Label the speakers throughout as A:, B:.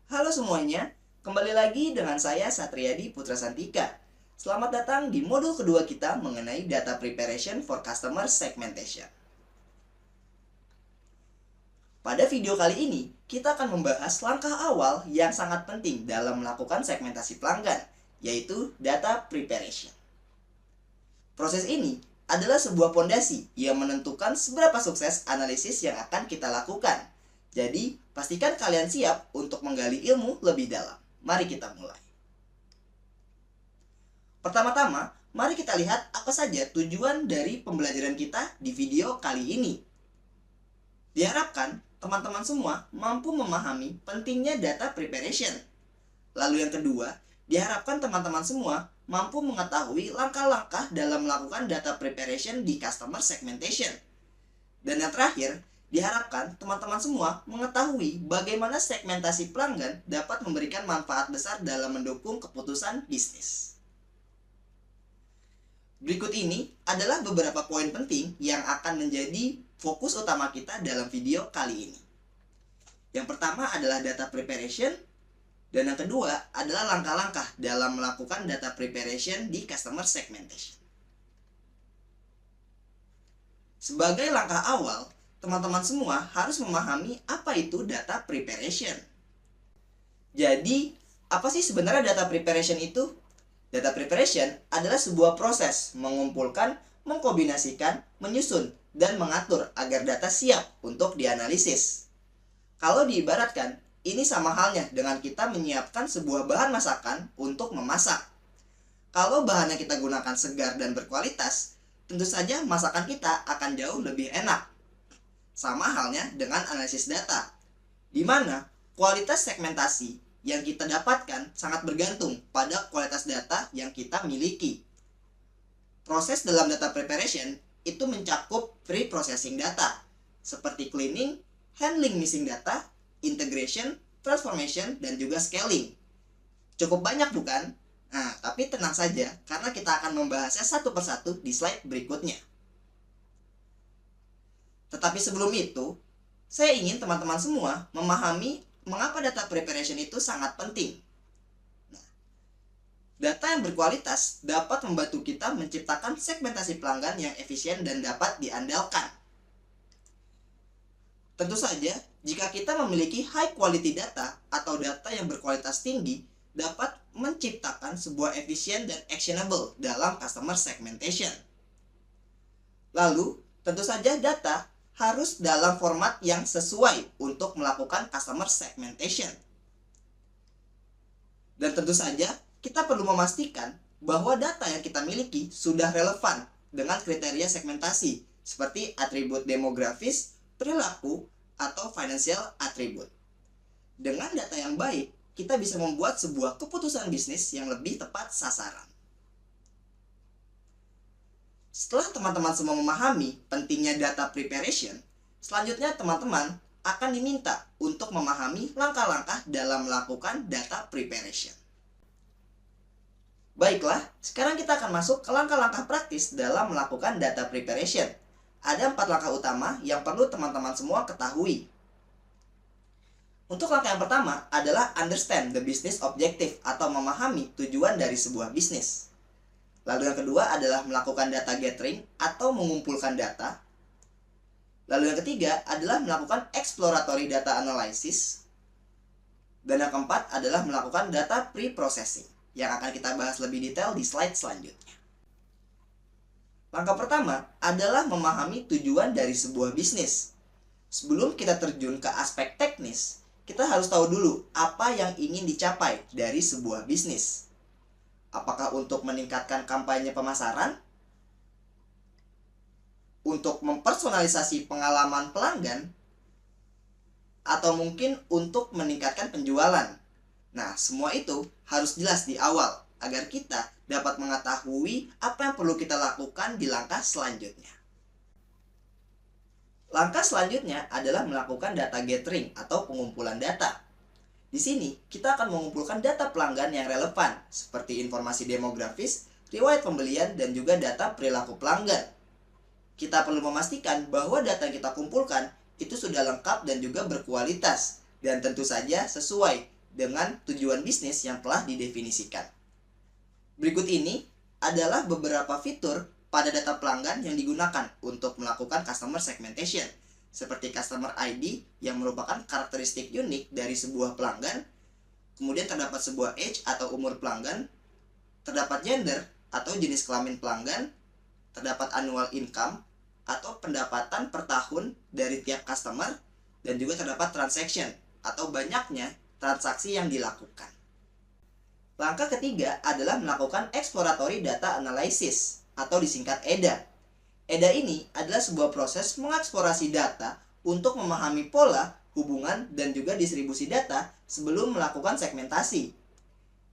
A: Halo semuanya, kembali lagi dengan saya Satriadi Putra Santika. Selamat datang di modul kedua kita mengenai Data Preparation for Customer Segmentation. Pada video kali ini, kita akan membahas langkah awal yang sangat penting dalam melakukan segmentasi pelanggan, yaitu Data Preparation. Proses ini adalah sebuah fondasi yang menentukan seberapa sukses analisis yang akan kita lakukan. Jadi, pastikan kalian siap untuk menggali ilmu lebih dalam. Mari kita mulai. Pertama-tama, mari kita lihat apa saja tujuan dari pembelajaran kita di video kali ini. Diharapkan teman-teman semua mampu memahami pentingnya data preparation. Lalu yang kedua, diharapkan teman-teman semua mampu mengetahui langkah-langkah dalam melakukan data preparation di customer segmentation. Dan yang terakhir, diharapkan teman-teman semua mengetahui bagaimana segmentasi pelanggan dapat memberikan manfaat besar dalam mendukung keputusan bisnis. Berikut ini adalah beberapa poin penting yang akan menjadi fokus utama kita dalam video kali ini. Yang pertama adalah data preparation, dan yang kedua adalah langkah-langkah dalam melakukan data preparation di customer segmentation. Sebagai langkah awal, teman-teman semua harus memahami apa itu data preparation. Jadi, apa sih sebenarnya data preparation itu? Data preparation adalah sebuah proses mengumpulkan, mengkombinasikan, menyusun, dan mengatur agar data siap untuk dianalisis. Kalau diibaratkan, ini sama halnya dengan kita menyiapkan sebuah bahan masakan untuk memasak. Kalau bahan yang kita gunakan segar dan berkualitas, tentu saja masakan kita akan jauh lebih enak. Sama halnya dengan analisis data, di mana kualitas segmentasi yang kita dapatkan sangat bergantung pada kualitas data yang kita miliki. Proses dalam data preparation itu mencakup pre-processing data, seperti cleaning, handling missing data, integration, transformation, dan juga scaling. Cukup banyak bukan? Nah, tapi tenang saja, karena kita akan membahasnya satu persatu di slide berikutnya. Tetapi sebelum itu, saya ingin teman-teman semua memahami mengapa data preparation itu sangat penting. Nah, data yang berkualitas dapat membantu kita menciptakan segmentasi pelanggan yang efisien dan dapat diandalkan. Tentu saja, jika kita memiliki high quality data atau data yang berkualitas tinggi, dapat menciptakan sebuah efisien dan actionable dalam customer segmentation. Lalu, tentu saja data harus dalam format yang sesuai untuk melakukan customer segmentation. Dan tentu saja, kita perlu memastikan bahwa data yang kita miliki sudah relevan dengan kriteria segmentasi, seperti atribut demografis, perilaku, atau financial attribute. Dengan data yang baik, kita bisa membuat sebuah keputusan bisnis yang lebih tepat sasaran. Setelah teman-teman semua memahami pentingnya data preparation, selanjutnya teman-teman akan diminta untuk memahami langkah-langkah dalam melakukan data preparation. Baiklah, sekarang kita akan masuk ke langkah-langkah praktis dalam melakukan data preparation. Ada 4 langkah utama yang perlu teman-teman semua ketahui. Untuk langkah yang pertama adalah understand the business objective atau memahami tujuan dari sebuah bisnis. Lalu yang kedua adalah melakukan data gathering atau mengumpulkan data. Lalu yang ketiga adalah melakukan exploratory data analysis. Dan yang keempat adalah melakukan data pre-processing, yang akan kita bahas lebih detail di slide selanjutnya. Langkah pertama adalah memahami tujuan dari sebuah bisnis. Sebelum kita terjun ke aspek teknis, kita harus tahu dulu apa yang ingin dicapai dari sebuah bisnis. Apakah untuk meningkatkan kampanye pemasaran? Untuk mempersonalisasi pengalaman pelanggan? Atau mungkin untuk meningkatkan penjualan? Nah, semua itu harus jelas di awal agar kita dapat mengetahui apa yang perlu kita lakukan di langkah selanjutnya. Langkah selanjutnya adalah melakukan data gathering atau pengumpulan data. Di sini, kita akan mengumpulkan data pelanggan yang relevan, seperti informasi demografis, riwayat pembelian, dan juga data perilaku pelanggan. Kita perlu memastikan bahwa data yang kita kumpulkan itu sudah lengkap dan juga berkualitas, dan tentu saja sesuai dengan tujuan bisnis yang telah didefinisikan. Berikut ini adalah beberapa fitur pada data pelanggan yang digunakan untuk melakukan customer segmentation, seperti customer ID yang merupakan karakteristik unik dari sebuah pelanggan, kemudian terdapat sebuah age atau umur pelanggan, terdapat gender atau jenis kelamin pelanggan, terdapat annual income atau pendapatan per tahun dari tiap customer, dan juga terdapat transaction atau banyaknya transaksi yang dilakukan. Langkah ketiga adalah melakukan exploratory data analysis atau disingkat EDA. EDA ini adalah sebuah proses mengeksplorasi data untuk memahami pola, hubungan, dan juga distribusi data sebelum melakukan segmentasi.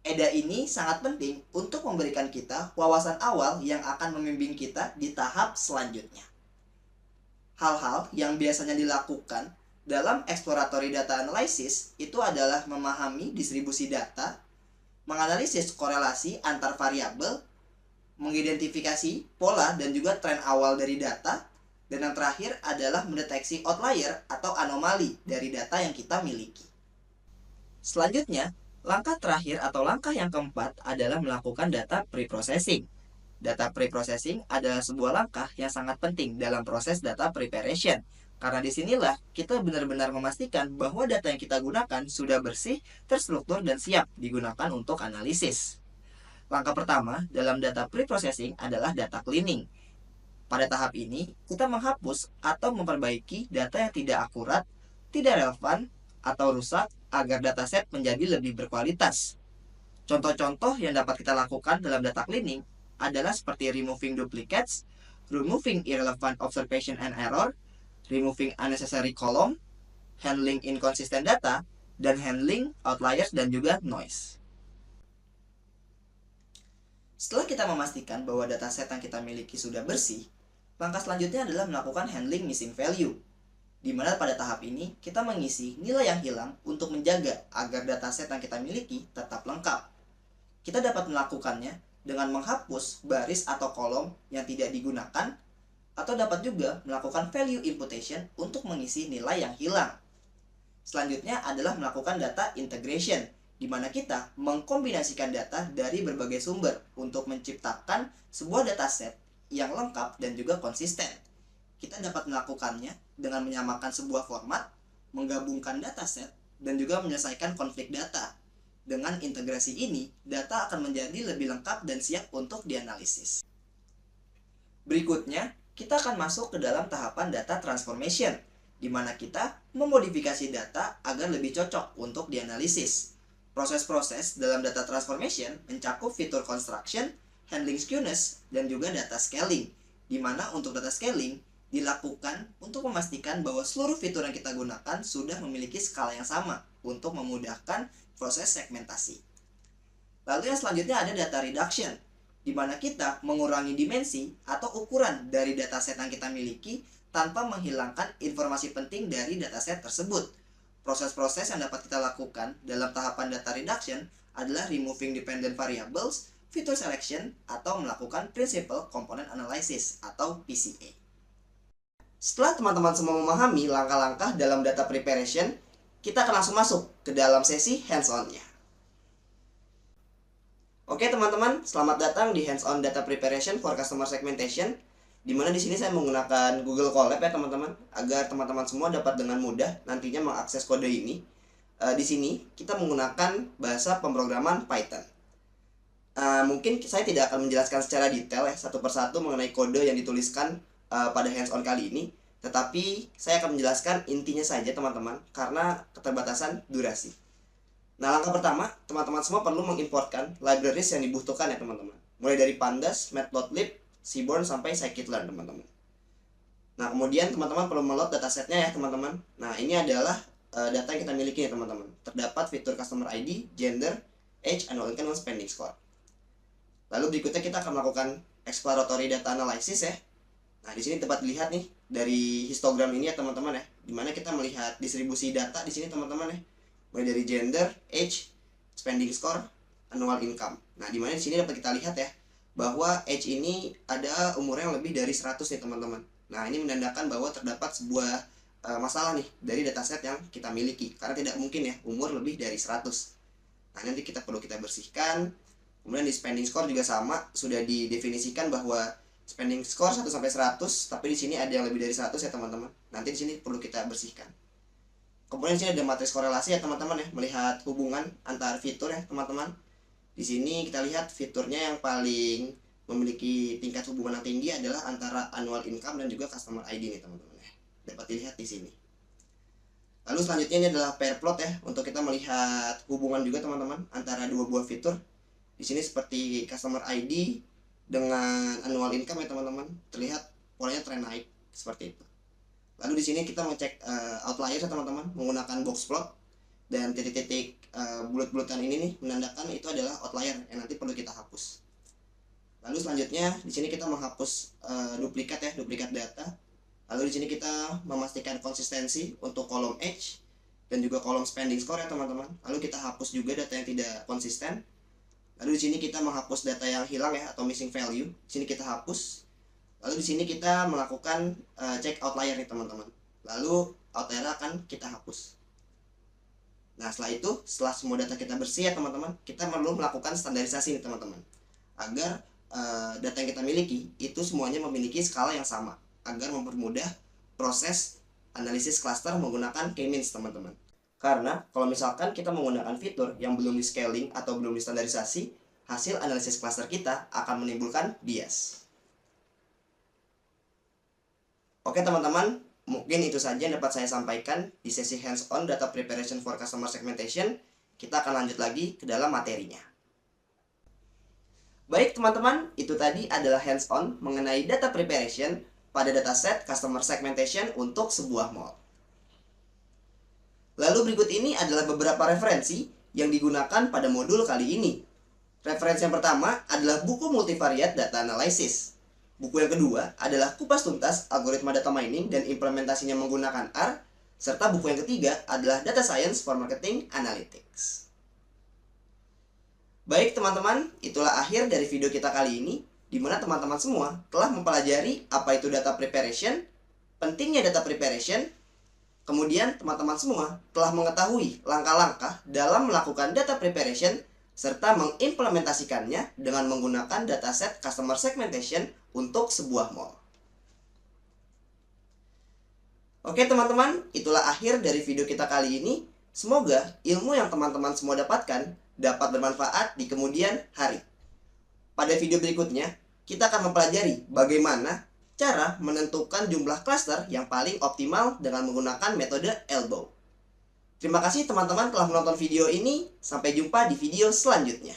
A: EDA ini sangat penting untuk memberikan kita wawasan awal yang akan membimbing kita di tahap selanjutnya. Hal-hal yang biasanya dilakukan dalam exploratory data analysis itu adalah memahami distribusi data, menganalisis korelasi antar variabel, mengidentifikasi pola dan juga tren awal dari data, dan yang terakhir adalah mendeteksi outlier atau anomali dari data yang kita miliki. Selanjutnya, langkah terakhir atau langkah yang keempat adalah melakukan data pre-processing. Data pre-processing adalah sebuah langkah yang sangat penting dalam proses data preparation, karena disinilah kita benar-benar memastikan bahwa data yang kita gunakan sudah bersih, terstruktur, dan siap digunakan untuk analisis. Langkah pertama dalam data pre-processing adalah data cleaning. Pada tahap ini, kita menghapus atau memperbaiki data yang tidak akurat, tidak relevan, atau rusak agar dataset menjadi lebih berkualitas. Contoh-contoh yang dapat kita lakukan dalam data cleaning adalah seperti removing duplicates, removing irrelevant observation and error, removing unnecessary column, handling inconsistent data, dan handling outliers dan juga noise. Setelah kita memastikan bahwa dataset yang kita miliki sudah bersih, langkah selanjutnya adalah melakukan handling missing value, di mana pada tahap ini kita mengisi nilai yang hilang untuk menjaga agar dataset yang kita miliki tetap lengkap. Kita dapat melakukannya dengan menghapus baris atau kolom yang tidak digunakan, atau dapat juga melakukan value imputation untuk mengisi nilai yang hilang. Selanjutnya adalah melakukan data integration, di mana kita mengkombinasikan data dari berbagai sumber untuk menciptakan sebuah dataset yang lengkap dan juga konsisten. Kita dapat melakukannya dengan menyamakan sebuah format, menggabungkan dataset, dan juga menyelesaikan konflik data. Dengan integrasi ini, data akan menjadi lebih lengkap dan siap untuk dianalisis. Berikutnya, kita akan masuk ke dalam tahapan data transformation, di mana kita memodifikasi data agar lebih cocok untuk dianalisis. Proses-proses dalam data transformation mencakup fitur construction, handling skewness, dan juga data scaling, di mana untuk data scaling dilakukan untuk memastikan bahwa seluruh fitur yang kita gunakan sudah memiliki skala yang sama untuk memudahkan proses segmentasi. Lalu yang selanjutnya ada data reduction, di mana kita mengurangi dimensi atau ukuran dari dataset yang kita miliki tanpa menghilangkan informasi penting dari dataset tersebut. Proses-proses yang dapat kita lakukan dalam tahapan data reduction adalah removing dependent variables, feature selection, atau melakukan principal component analysis atau PCA. Setelah teman-teman semua memahami langkah-langkah dalam data preparation, kita akan langsung masuk ke dalam sesi hands-on-nya. Oke teman-teman, selamat datang di hands-on data preparation for customer segmentation, di mana di sini saya menggunakan Google Colab ya teman-teman, agar teman-teman semua dapat dengan mudah nantinya mengakses kode ini. Di sini kita menggunakan bahasa pemrograman Python. Mungkin saya tidak akan menjelaskan secara detail ya satu persatu mengenai kode yang dituliskan pada hands-on kali ini, tetapi saya akan menjelaskan intinya saja teman-teman karena keterbatasan durasi. Nah, langkah pertama, teman-teman semua perlu mengimportkan libraries yang dibutuhkan ya teman-teman. Mulai dari Pandas, Matplotlib, Seaborn, sampai Scikit-learn teman-teman. Nah, kemudian teman-teman perlu meload datasetnya ya teman-teman. Nah, ini adalah data yang kita miliki ya teman-teman. Terdapat fitur customer ID, gender, age, annual income, dan spending score. Lalu berikutnya kita akan melakukan exploratory data analysis ya. Nah, di sini dapat dilihat nih dari histogram ini ya teman-teman ya, dimana kita melihat distribusi data di sini teman-teman ya. Mulai dari gender, age, spending score, annual income. Nah, dimana di sini dapat kita lihat ya bahwa age ini ada umurnya yang lebih dari 100 nih teman-teman. Nah, ini menandakan bahwa terdapat sebuah masalah nih dari dataset yang kita miliki, karena tidak mungkin ya umur lebih dari 100. Nah, nanti kita perlu kita bersihkan. Kemudian di spending score juga sama, sudah didefinisikan bahwa spending score 1 sampai 100, tapi di sini ada yang lebih dari 100 ya teman-teman. Nanti di sini perlu kita bersihkan. Kemudian di sini ada matriks korelasi ya teman-teman ya, melihat hubungan antar fitur ya teman-teman. Di sini kita lihat fiturnya yang paling memiliki tingkat hubungan yang tinggi adalah antara annual income dan juga customer ID nih teman-teman ya. Dapat dilihat di sini. Lalu selanjutnya ini adalah pair plot ya, untuk kita melihat hubungan juga teman-teman antara dua buah fitur. Di sini seperti customer ID dengan annual income ya teman-teman, terlihat polanya tren naik seperti itu. Lalu di sini kita mengecek outlier ya teman-teman, menggunakan box plot, dan titik-titik bulat-bulatan ini nih menandakan itu adalah outlier yang nanti perlu kita hapus. Lalu selanjutnya di sini kita menghapus duplikat data. Lalu di sini kita memastikan konsistensi untuk kolom age dan juga kolom spending score ya teman-teman. Lalu kita hapus juga data yang tidak konsisten. Lalu di sini kita menghapus data yang hilang ya atau missing value. Di sini kita hapus. Lalu di sini kita melakukan cek outlier nih teman-teman. Lalu outlier akan kita hapus. Nah, setelah semua data kita bersih ya teman-teman, kita perlu melakukan standarisasi nih teman-teman, agar data yang kita miliki itu semuanya memiliki skala yang sama, agar mempermudah proses analisis cluster menggunakan K-means teman-teman. Karena kalau misalkan kita menggunakan fitur yang belum di scaling atau belum distandarisasi, hasil analisis cluster kita akan menimbulkan bias. Oke teman-teman, mungkin itu saja yang dapat saya sampaikan di sesi hands-on data preparation for customer segmentation. Kita akan lanjut lagi ke dalam materinya. Baik teman-teman, itu tadi adalah hands-on mengenai data preparation pada dataset customer segmentation untuk sebuah mall. Lalu berikut ini adalah beberapa referensi yang digunakan pada modul kali ini. Referensi yang pertama adalah buku multivariate data analysis. Buku yang kedua adalah kupas tuntas algoritma data mining dan implementasinya menggunakan R. Serta buku yang ketiga adalah data science for marketing analytics. Baik teman-teman, itulah akhir dari video kita kali ini, di mana teman-teman semua telah mempelajari apa itu data preparation, pentingnya data preparation, kemudian teman-teman semua telah mengetahui langkah-langkah dalam melakukan data preparation, serta mengimplementasikannya dengan menggunakan dataset customer segmentation untuk sebuah mall. Oke teman-teman, itulah akhir dari video kita kali ini. Semoga ilmu yang teman-teman semua dapatkan dapat bermanfaat di kemudian hari. Pada video berikutnya, kita akan mempelajari bagaimana cara menentukan jumlah cluster yang paling optimal dengan menggunakan metode elbow. Terima kasih teman-teman telah menonton video ini. Sampai jumpa di video selanjutnya.